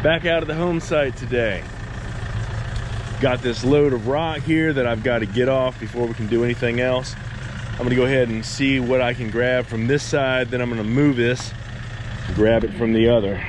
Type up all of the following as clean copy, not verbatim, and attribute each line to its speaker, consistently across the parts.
Speaker 1: Back out of the home site today. Got this load of rock here that I've got to get off before we can do anything else. I'm gonna go ahead and see what I can grab from this side, then I'm gonna move this, grab it from the other.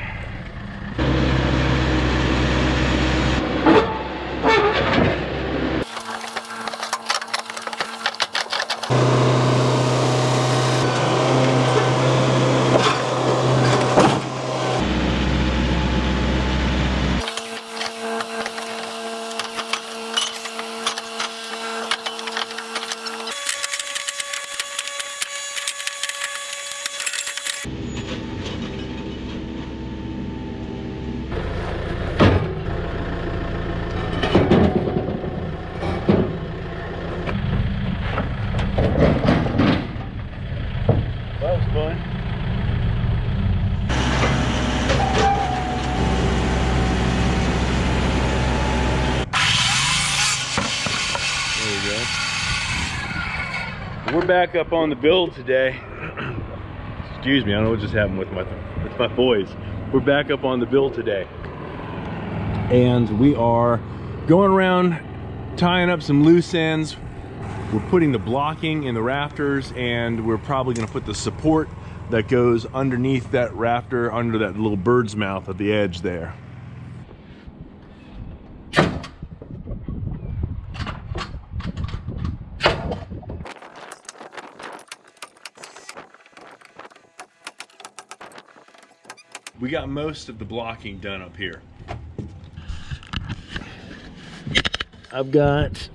Speaker 1: That was fun. There we go. We're back up on the build today. Excuse me, I don't know what just happened with my boys. We're back up on the build today. And we are going around tying up some loose ends. We're putting the blocking in the rafters, and we're probably going to put the support that goes underneath that rafter, under that little bird's mouth at the edge there. We got most of the blocking done up here. I've got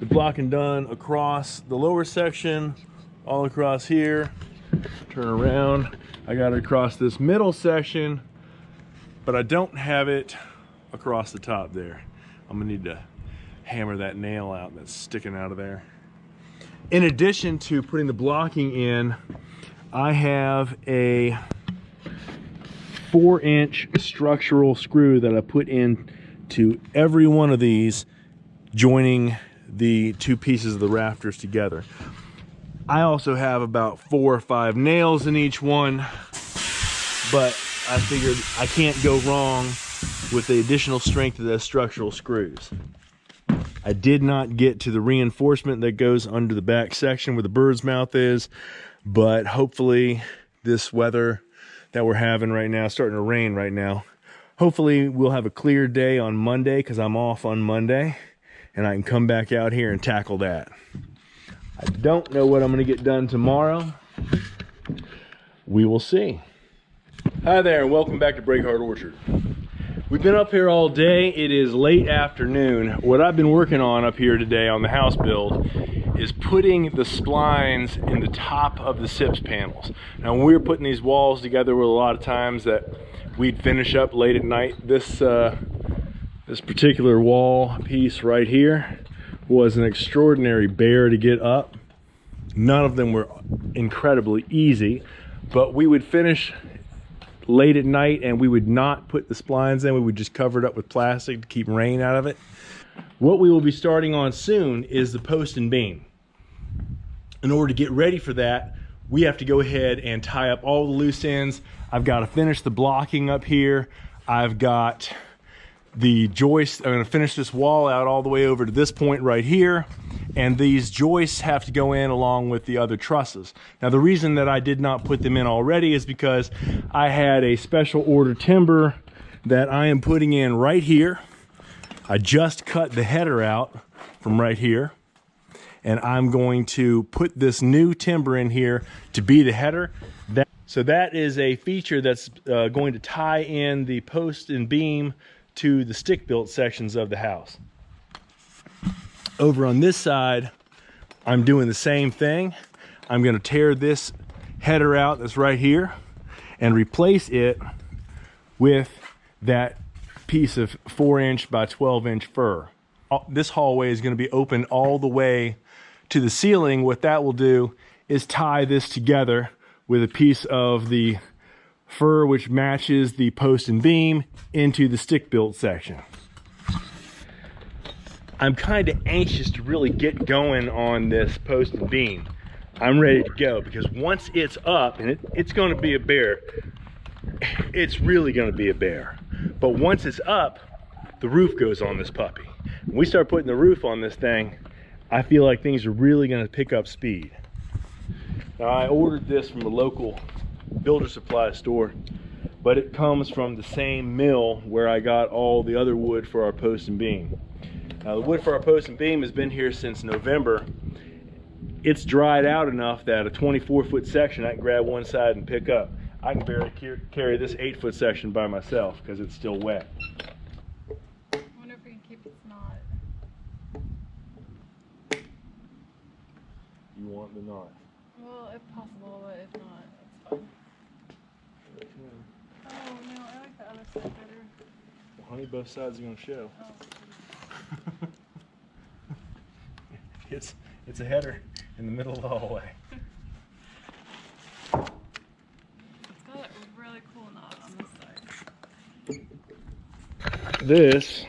Speaker 1: the blocking done across the lower section, all across here. Turn around. I got it across this middle section, but I don't have it across the top there. I'm gonna need to hammer that nail out that's sticking out of there. In addition to putting the blocking in, I have a 4-inch structural screw that I put in to every one of these, joining the two pieces of the rafters together. I also have about 4 or 5 nails in each one, but I figured I can't go wrong with the additional strength of those structural screws. I did not get to the reinforcement that goes under the back section where the bird's mouth is, but hopefully this weather that we're having right now, starting to rain right now, hopefully we'll have a clear day on Monday, because I'm off on Monday, and I can come back out here and tackle that. I don't know what I'm going to get done tomorrow. We will see. Hi there, and welcome back to Breakheart Orchard. We've been up here all day. It is late afternoon. What I've been working on up here today on the house build is putting the splines in the top of the SIPS panels. Now, when we were putting these walls together, there were a lot of times that we'd finish up late at night. This particular wall piece right here was an extraordinary bear to get up. None of them were incredibly easy, but we would finish late at night and we would not put the splines in. We would just cover it up with plastic to keep rain out of it. What we will be starting on soon is the post and beam. In order to get ready for that, we have to go ahead and tie up all the loose ends. I've got to finish the blocking up here. I've got the joist. I'm going to finish this wall out all the way over to this point right here, and these joists have to go in along with the other trusses. Now, the reason that I did not put them in already is because I had a special order timber that I am putting in right here. I just cut the header out from right here, and I'm going to put this new timber in here to be the header. So that is a feature that's going to tie in the post and beam to the stick-built sections of the house. Over on this side, I'm doing the same thing. I'm going to tear this header out that's right here and replace it with that piece of 4-inch by 12-inch fir. This hallway is going to be open all the way to the ceiling. What that will do is tie this together with a piece of the fir which matches the post and beam into the stick-built section. I'm kind of anxious to really get going on this post and beam. I'm ready to go, because once it's up, and it's going to be a bear, it's really gonna be a bear. But once it's up, the roof goes on this puppy. When we start putting the roof on this thing, I feel like things are really gonna pick up speed. Now, I ordered this from a local builder supply store, but it comes from the same mill where I got all the other wood for our post and beam. Now, the wood for our post and beam has been here since November. It's dried out enough that a 24-foot section I can grab one side and pick up. I can barely carry this 8-foot section by myself because it's still wet.
Speaker 2: I wonder if we can keep its knot.
Speaker 1: You want the knot?
Speaker 2: Well, if possible, but if not, it's fine. Oh no, I like the other side better.
Speaker 1: Well, honey, both sides are going to show.
Speaker 2: Oh.
Speaker 1: It's a header in the middle of the hallway.
Speaker 2: It's got a really cool knot on this side.
Speaker 1: This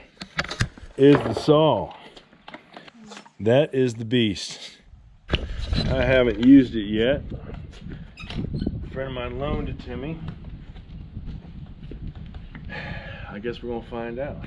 Speaker 1: is the saw. That is the beast. I haven't used it yet. A friend of mine loaned it to me. I guess we're gonna find out.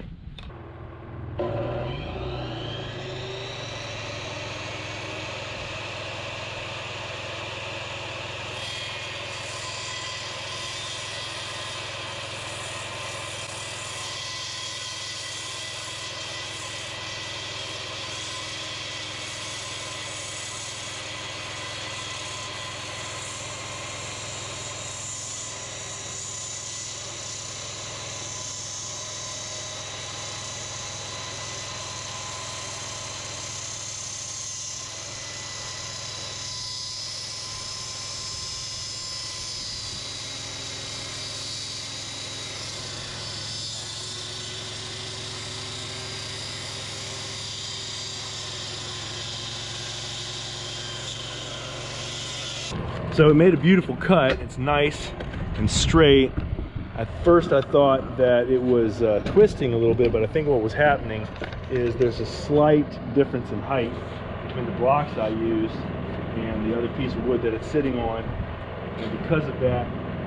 Speaker 1: So it made a beautiful cut. It's nice and straight. At first I thought that it was twisting a little bit, but I think what was happening is there's a slight difference in height between the blocks I used and the other piece of wood that it's sitting on. And because of that,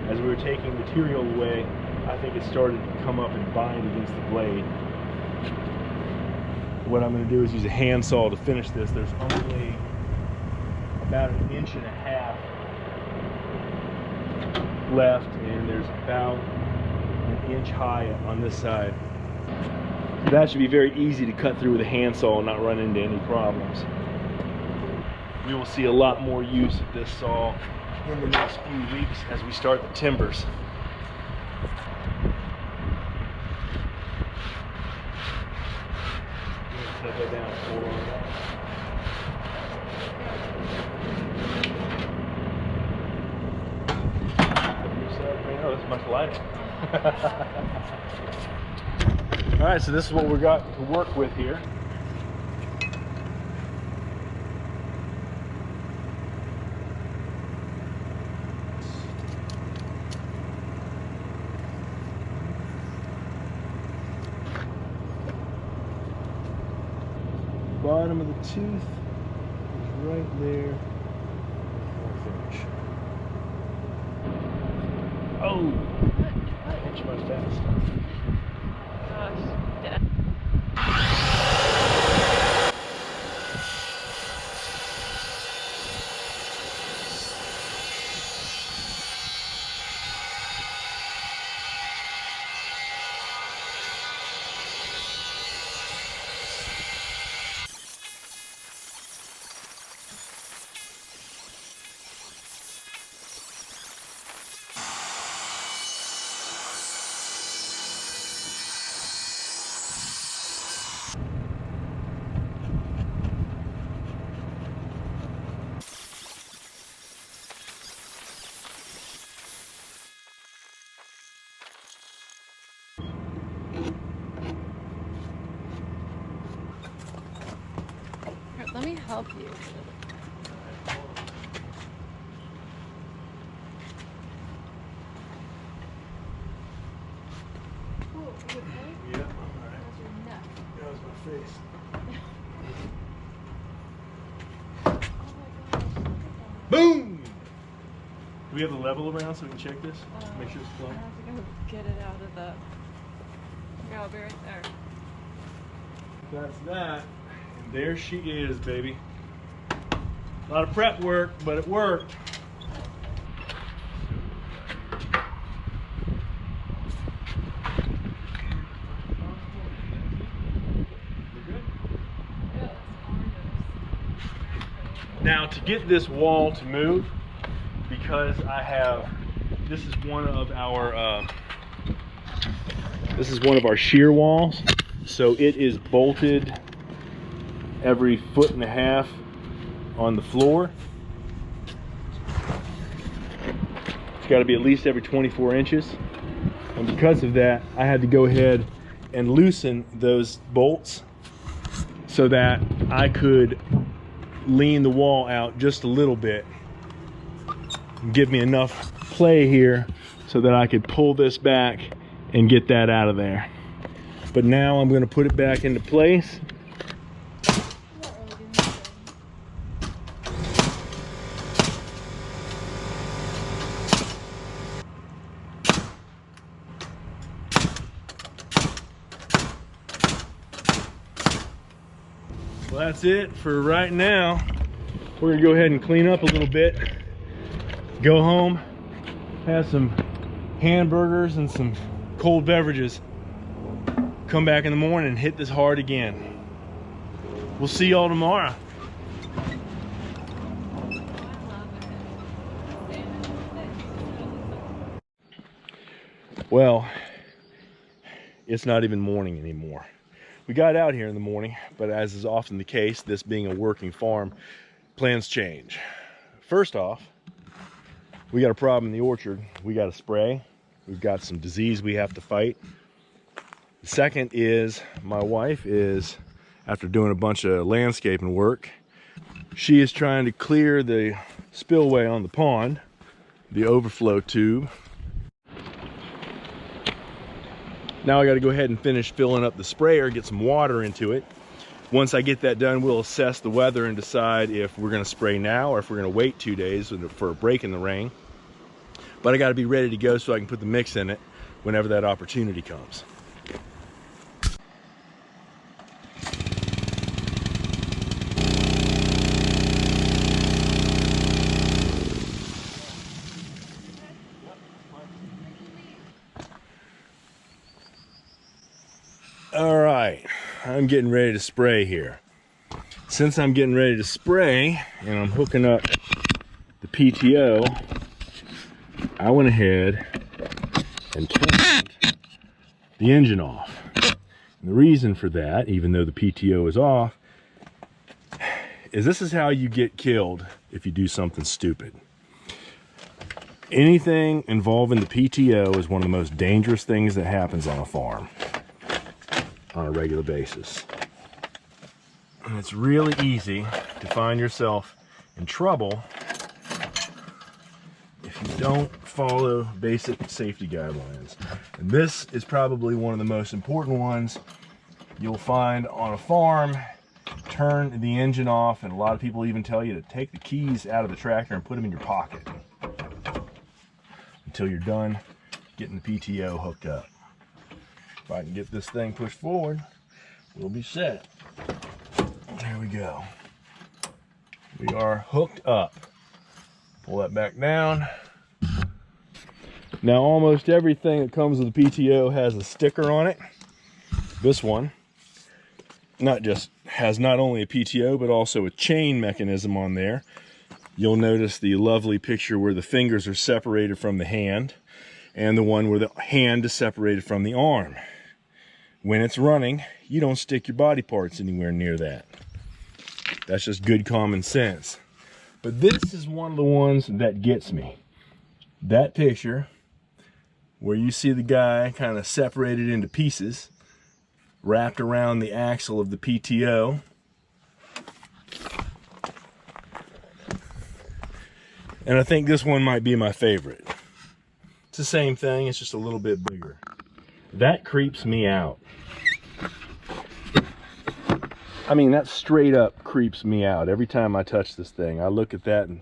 Speaker 1: as we were taking material away, I think it started to come up and bind against the blade. What I'm going to do is use a handsaw to finish this. There's only about 1.5 inches left, and there's about 1 inch high on this side. That should be very easy to cut through with a handsaw and not run into any problems. We will see a lot more use of this saw in the next few weeks as we start the timbers. Set that down, hold on to that. Oh, this is much lighter. All right, so this is what we got to work with here. Bottom of the tooth is right there. Finish. Oh, inch my fast.
Speaker 2: Gosh. Let me help you. Oh, you okay?
Speaker 1: Yeah, I'm all right.
Speaker 2: That's your neck.
Speaker 1: That was my face.
Speaker 2: Oh my gosh, look at that.
Speaker 1: Boom! Do we have the level around so we can check this? Make sure it's
Speaker 2: I
Speaker 1: plumb.
Speaker 2: have to go get it out of the. Yeah, I'll be right there.
Speaker 1: That's that. And there she is, baby. A lot of prep work, but it worked. Now to get this wall to move, because this is one of our shear walls, so it is bolted every 1.5 feet on the floor. It's got to be at least every 24 inches, and because of that, I had to go ahead and loosen those bolts so that I could lean the wall out just a little bit and give me enough play here so that I could pull this back and get that out of there. But now I'm going to put it back into place. Well, that's it for right now. We're gonna go ahead and clean up a little bit, go home, have some hamburgers and some cold beverages, come back in the morning and hit this hard again. We'll see y'all tomorrow. Well, it's not even morning anymore. We got out here in the morning, but as is often the case, this being a working farm, plans change. First off, we got a problem in the orchard. We got to spray. We've got some disease we have to fight. The second is my wife is, after doing a bunch of landscaping work, she is trying to clear the spillway on the pond, the overflow tube. Now I got to go ahead and finish filling up the sprayer, get some water into it. Once I get that done, we'll assess the weather and decide if we're going to spray now or if we're going to wait 2 days for a break in the rain. But I got to be ready to go so I can put the mix in it whenever that opportunity comes. All right, I'm getting ready to spray here. Since I'm getting ready to spray and I'm hooking up the PTO, I went ahead and turned the engine off. And the reason for that, even though the PTO is off, is this is how you get killed if you do something stupid. Anything involving the PTO is one of the most dangerous things that happens on a farm on a regular basis. And it's really easy to find yourself in trouble if you don't follow basic safety guidelines. And this is probably one of the most important ones you'll find on a farm. Turn the engine off, and a lot of people even tell you to take the keys out of the tractor and put them in your pocket until you're done getting the PTO hooked up. If I can get this thing pushed forward, we'll be set. There we go. We are hooked up. Pull that back down. Now almost everything that comes with the PTO has a sticker on it. This one has not only a PTO but also a chain mechanism on there. You'll notice the lovely picture where the fingers are separated from the hand and the one where the hand is separated from the arm. When it's running, you don't stick your body parts anywhere near that. That's just good common sense. But this is one of the ones that gets me. That picture where you see the guy kind of separated into pieces, wrapped around the axle of the PTO. And I think this one might be my favorite. It's the same thing, it's just a little bit bigger. That creeps me out. I mean, that straight up creeps me out. Every time I touch this thing, I look at that and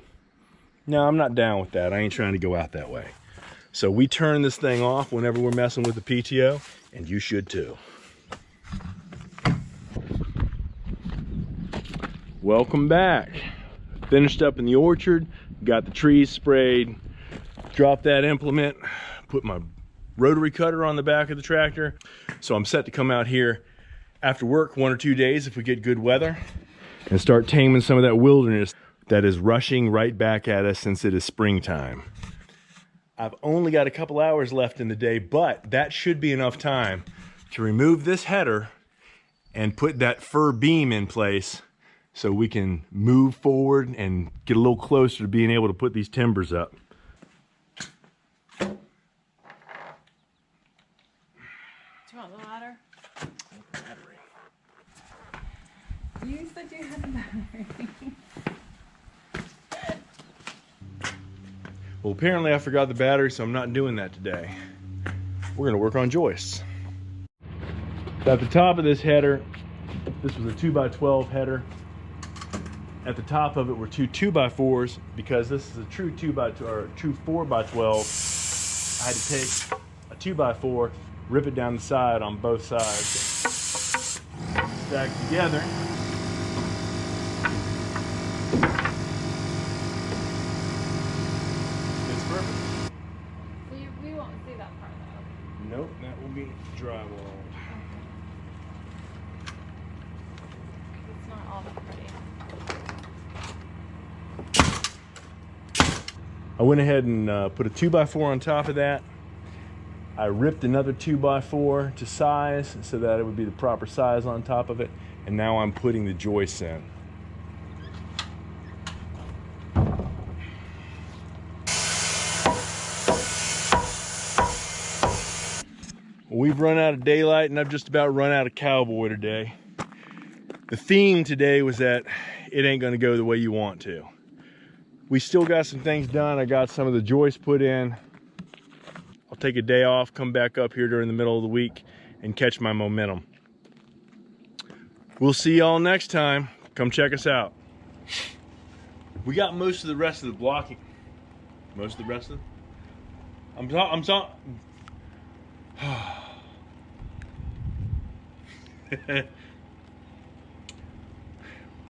Speaker 1: No, I'm not down with that. I ain't trying to go out that way. So we turn this thing off whenever we're messing with the PTO, and you should too. Welcome back. Finished up in the orchard, got the trees sprayed, dropped that implement, put my rotary cutter on the back of the tractor. So I'm set to come out here after work 1 or 2 days if we get good weather and start taming some of that wilderness that is rushing right back at us since it is springtime. I've only got a couple hours left in the day, but that should be enough time to remove this header and put that fir beam in place so we can move forward and get a little closer to being able to put these timbers up.
Speaker 2: Do you want the ladder? You said you had the battery.
Speaker 1: Well, apparently I forgot the battery, so I'm not doing that today. We're gonna work on joists. At the top of this header, this was a 2x12 header. At the top of it were two 2x4s. Because this is a true 2x2 or a true 4x12, I had to take a 2x4, rip it down the side on both sides, stack it together. It's perfect.
Speaker 2: We won't see that part though.
Speaker 1: Nope, that will be drywall.
Speaker 2: It's not all that pretty.
Speaker 1: I went ahead and put a 2x4 on top of that. I ripped another 2x4 to size so that it would be the proper size on top of it. And now I'm putting the joists in. We've run out of daylight and I've just about run out of cowboy today. The theme today was that it ain't gonna go the way you want to. We still got some things done. I got some of the joists put in. I'll take a day off, come back up here during the middle of the week and catch my momentum. We'll see y'all next time. Come check us out. We got most of the rest of the blocking. Most of the rest of the... I'm sorry.